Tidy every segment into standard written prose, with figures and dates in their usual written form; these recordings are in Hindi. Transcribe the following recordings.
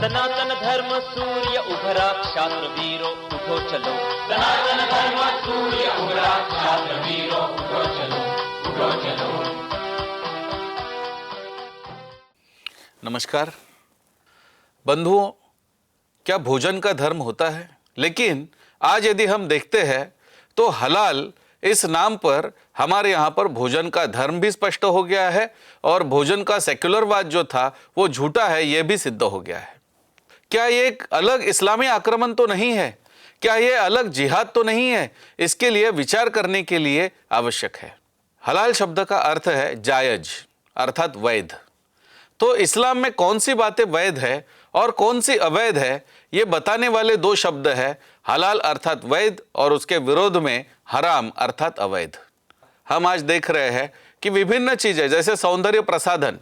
सनातन धर्म सूर्य उभरा क्षात्र वीरो उठो चलो। सनातन धर्म सूर्य उभरा क्षात्र वीरो उठो चलो, उठो चलो। नमस्कार बंधुओं, क्या भोजन का धर्म होता है? लेकिन आज यदि हम देखते हैं तो हलाल इस नाम पर हमारे यहाँ पर भोजन का धर्म भी स्पष्ट हो गया है और भोजन का सेक्युलरवाद जो था वो झूठा है, यह भी सिद्ध हो गया है। क्या ये एक अलग इस्लामी आक्रमण तो नहीं है? क्या ये अलग जिहाद तो नहीं है? इसके लिए विचार करने के लिए आवश्यक है। हलाल शब्द का अर्थ है जायज, अर्थात वैध। तो इस्लाम में कौन सी बातें वैध है और कौन सी अवैध है, ये बताने वाले दो शब्द है, हलाल अर्थात वैध और उसके विरोध में हराम अर्थात अवैध। हम आज देख रहे हैं कि विभिन्न चीजें जैसे सौंदर्य प्रसाधन,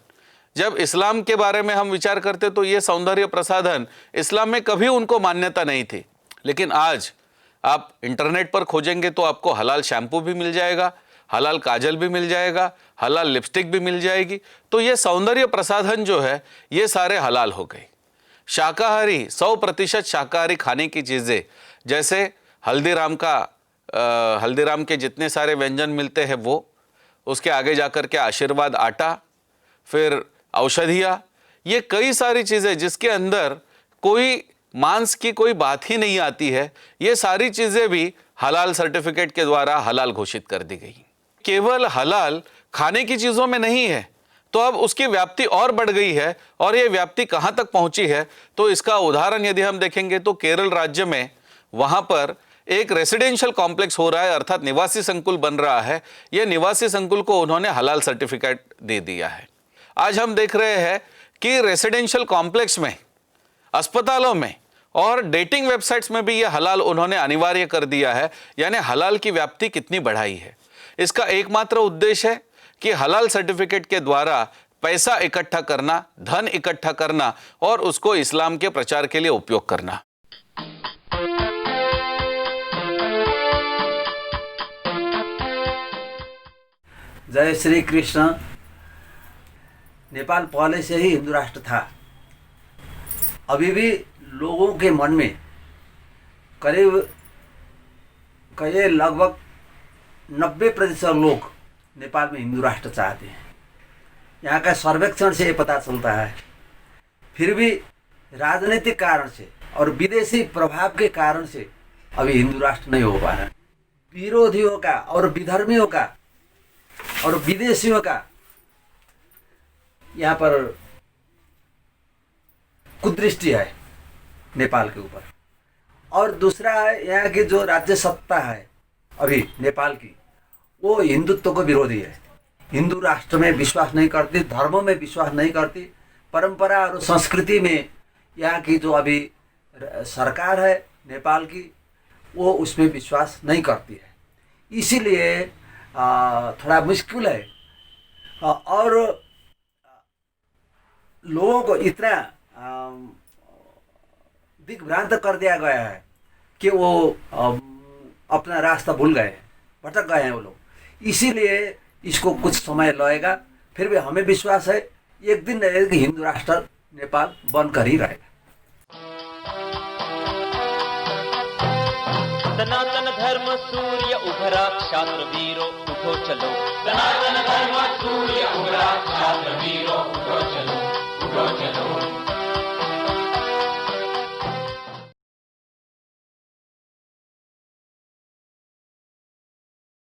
जब इस्लाम के बारे में हम विचार करते तो ये सौंदर्य प्रसाधन इस्लाम में कभी उनको मान्यता नहीं थी। लेकिन आज आप इंटरनेट पर खोजेंगे तो आपको हलाल शैम्पू भी मिल जाएगा, हलाल काजल भी मिल जाएगा, हलाल लिपस्टिक भी मिल जाएगी। तो ये सौंदर्य प्रसाधन जो है ये सारे हलाल हो गए। शाकाहारी 100% शाकाहारी खाने की चीज़ें जैसे हल्दीराम के जितने सारे व्यंजन मिलते हैं वो, उसके आगे जाकर के आशीर्वाद आटा, फिर औषधियाँ, ये कई सारी चीज़ें जिसके अंदर कोई मांस की कोई बात ही नहीं आती है, ये सारी चीज़ें भी हलाल सर्टिफिकेट के द्वारा हलाल घोषित कर दी गई। केवल हलाल खाने की चीज़ों में नहीं है, तो अब उसकी व्याप्ति और बढ़ गई है। और ये व्याप्ति कहाँ तक पहुँची है तो इसका उदाहरण यदि हम देखेंगे तो केरल राज्य में वहाँ पर एक रेसिडेंशियल कॉम्प्लेक्स हो रहा है, अर्थात निवासी संकुल बन रहा है। ये निवासी संकुल को उन्होंने हलाल सर्टिफिकेट दे दिया है। आज हम देख रहे हैं कि रेसिडेंशियल कॉम्प्लेक्स में, अस्पतालों में और डेटिंग वेबसाइट्स में भी ये हलाल उन्होंने अनिवार्य कर दिया है। यानी हलाल की व्याप्ति कितनी बढ़ाई है। इसका एकमात्र उद्देश्य है कि हलाल सर्टिफिकेट के द्वारा पैसा इकट्ठा करना, धन इकट्ठा करना और उसको इस्लाम के प्रचार के लिए उपयोग करना। जय श्री कृष्ण। नेपाल पहले से ही हिंदू राष्ट्र था। अभी भी लोगों के मन में करीब लगभग 90% लोग नेपाल में हिंदू राष्ट्र चाहते हैं। यहाँ का सर्वेक्षण से ये पता चलता है। फिर भी राजनीतिक कारण से और विदेशी प्रभाव के कारण से अभी हिंदू राष्ट्र नहीं हो पा रहा। विरोधियों का और विधर्मियों का और विदेशियों का यहाँ पर कुदृष्टि है नेपाल के ऊपर। और दूसरा है यहाँ की जो राज्य सत्ता है अभी नेपाल की, वो हिंदुत्व को विरोधी है। हिंदू राष्ट्र में विश्वास नहीं करती, धर्मों में विश्वास नहीं करती, परंपरा और संस्कृति में यहाँ की जो अभी सरकार है नेपाल की, वो उसमें विश्वास नहीं करती है। इसीलिए थोड़ा मुश्किल है। और लोगों को इतना दिग्भ्रांत कर दिया गया है कि वो अपना रास्ता भूल गए, भटक गए हैं वो लोग। इसीलिए इसको कुछ समय लगेगा। फिर भी हमें विश्वास है एक दिन एक हिंदू राष्ट्र नेपाल बनकर ही रहेगा। सनातन धर्म सूर्य उभरा क्षात्र वीरो उठो चलो। सनातन